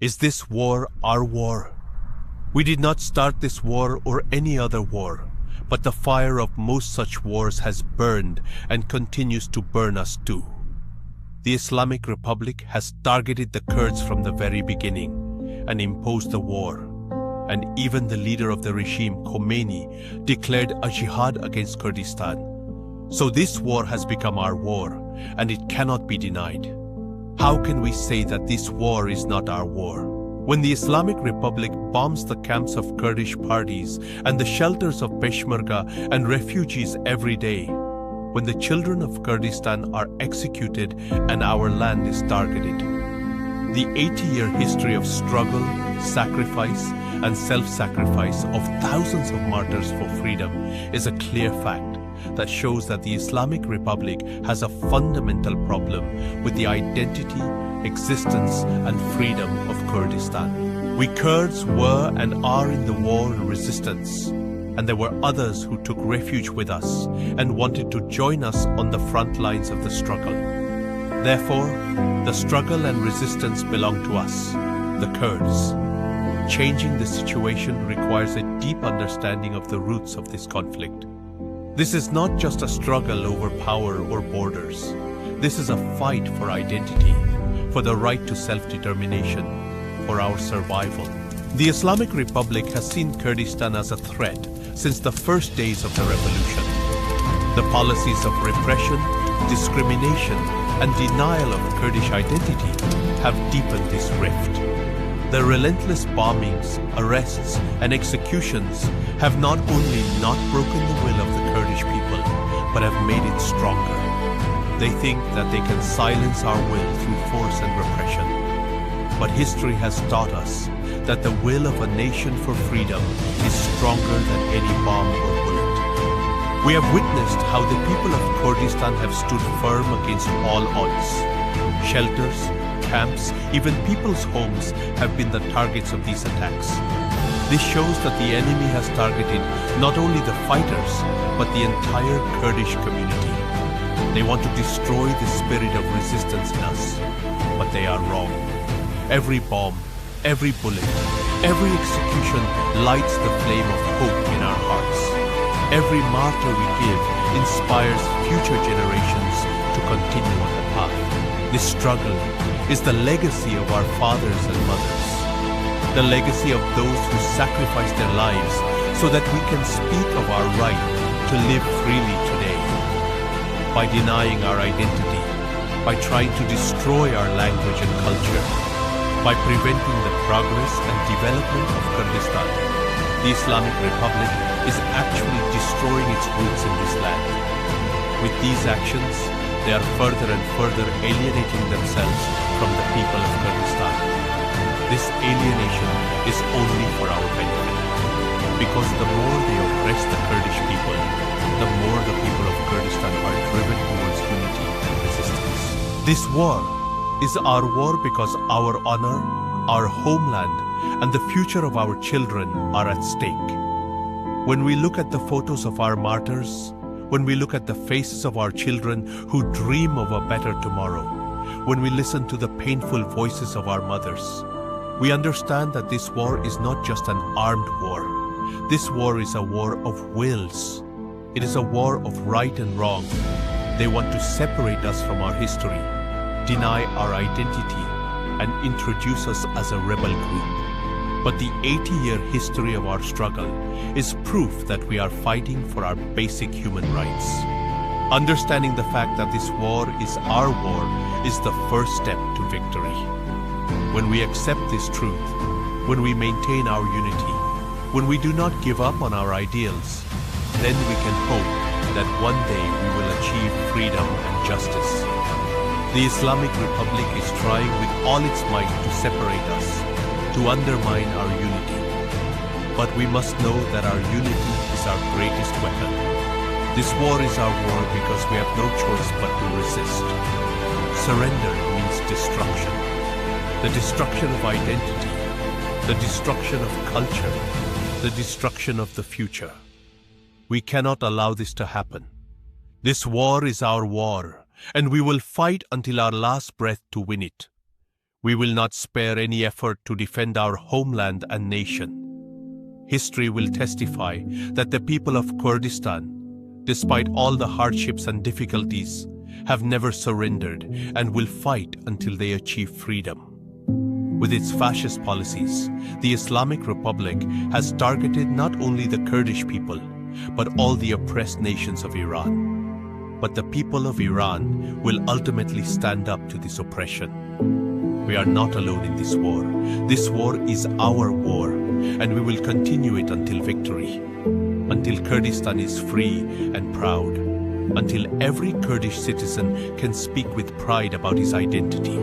Is this war our war? We did not start this war or any other war, but the fire of most such wars has burned and continues to burn us too. The Islamic Republic has targeted the Kurds from the very beginning and imposed the war. And even the leader of the regime, Khomeini, declared a jihad against Kurdistan. So this war has become our war, and it cannot be denied. How can we say that this war is not our war? When the Islamic Republic bombs the camps of Kurdish parties and the shelters of Peshmerga and refugees every day, when the children of Kurdistan are executed and our land is targeted. The 80-year history of struggle, sacrifice, and self-sacrifice of thousands of martyrs for freedom is a clear fact that shows that the Islamic Republic has a fundamental problem with the identity, existence, and freedom of Kurdistan. We Kurds were and are in the war and resistance, and there were others who took refuge with us and wanted to join us on the front lines of the struggle. Therefore, the struggle and resistance belong to us, the Kurds. Changing the situation requires a deep understanding of the roots of this conflict. This is not just a struggle over power or borders. This is a fight for identity, for the right to self-determination, for our survival. The Islamic Republic has seen Kurdistan as a threat since the first days of the revolution. The policies of repression, discrimination, and denial of Kurdish identity have deepened this rift. The relentless bombings, arrests, and executions have not only not broken the will of the Kurdish people, but have made it stronger. They think that they can silence our will through force and repression. But history has taught us that the will of a nation for freedom is stronger than any bomb or bullet. We have witnessed how the people of Kurdistan have stood firm against all odds. Shelters, camps, even people's homes have been the targets of these attacks. This shows that the enemy has targeted not only the fighters, but the entire Kurdish community. They want to destroy the spirit of resistance in us, but they are wrong. Every bomb, every bullet, every execution lights the flame of hope in our hearts. Every martyr we give inspires future generations to continue on the path. This struggle is the legacy of our fathers and mothers, the legacy of those who sacrificed their lives so that we can speak of our right to live freely today. By denying our identity, by trying to destroy our language and culture, by preventing the progress and development of Kurdistan, the Islamic Republic is actually destroying its roots in this land. With these actions, they are further and further alienating themselves from the people of Kurdistan. This alienation is only for our benefit, because the more they oppress the Kurdish people, the more the people of Kurdistan are driven towards unity and resistance. This war is our war because our honor, our homeland, and the future of our children are at stake. When we look at the photos of our martyrs, when we look at the faces of our children who dream of a better tomorrow, when we listen to the painful voices of our mothers, we understand that this war is not just an armed war. This war is a war of wills. It is a war of right and wrong. They want to separate us from our history, deny our identity, and introduce us as a rebel group. But the 80-year history of our struggle is proof that we are fighting for our basic human rights. Understanding the fact that this war is our war is the first step to victory. When we accept this truth, when we maintain our unity, when we do not give up on our ideals, then we can hope that one day we will achieve freedom and justice. The Islamic Republic is trying with all its might to separate us, to undermine our unity. But we must know that our unity is our greatest weapon. This war is our war because we have no choice but to resist. Surrender means destruction. The destruction of identity, the destruction of culture, the destruction of the future. We cannot allow this to happen. This war is our war, and we will fight until our last breath to win it. We will not spare any effort to defend our homeland and nation. History will testify that the people of Kurdistan, despite all the hardships and difficulties, have never surrendered and will fight until they achieve freedom. With its fascist policies, the Islamic Republic has targeted not only the Kurdish people, but all the oppressed nations of Iran. But the people of Iran will ultimately stand up to this oppression. We are not alone in this war. This war is our war, and we will continue it until victory. Until Kurdistan is free and proud. Until every Kurdish citizen can speak with pride about his identity.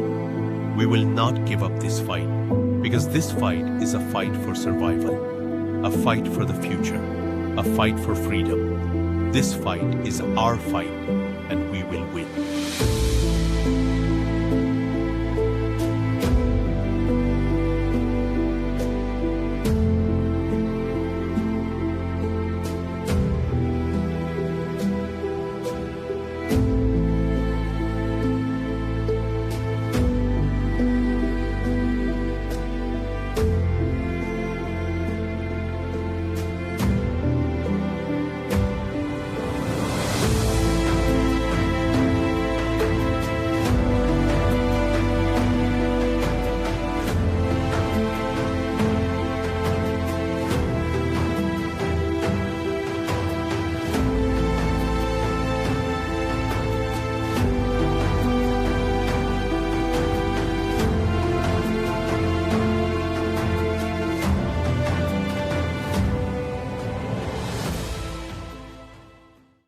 We will not give up this fight, because this fight is a fight for survival, a fight for the future, a fight for freedom. This fight is our fight, and we will win.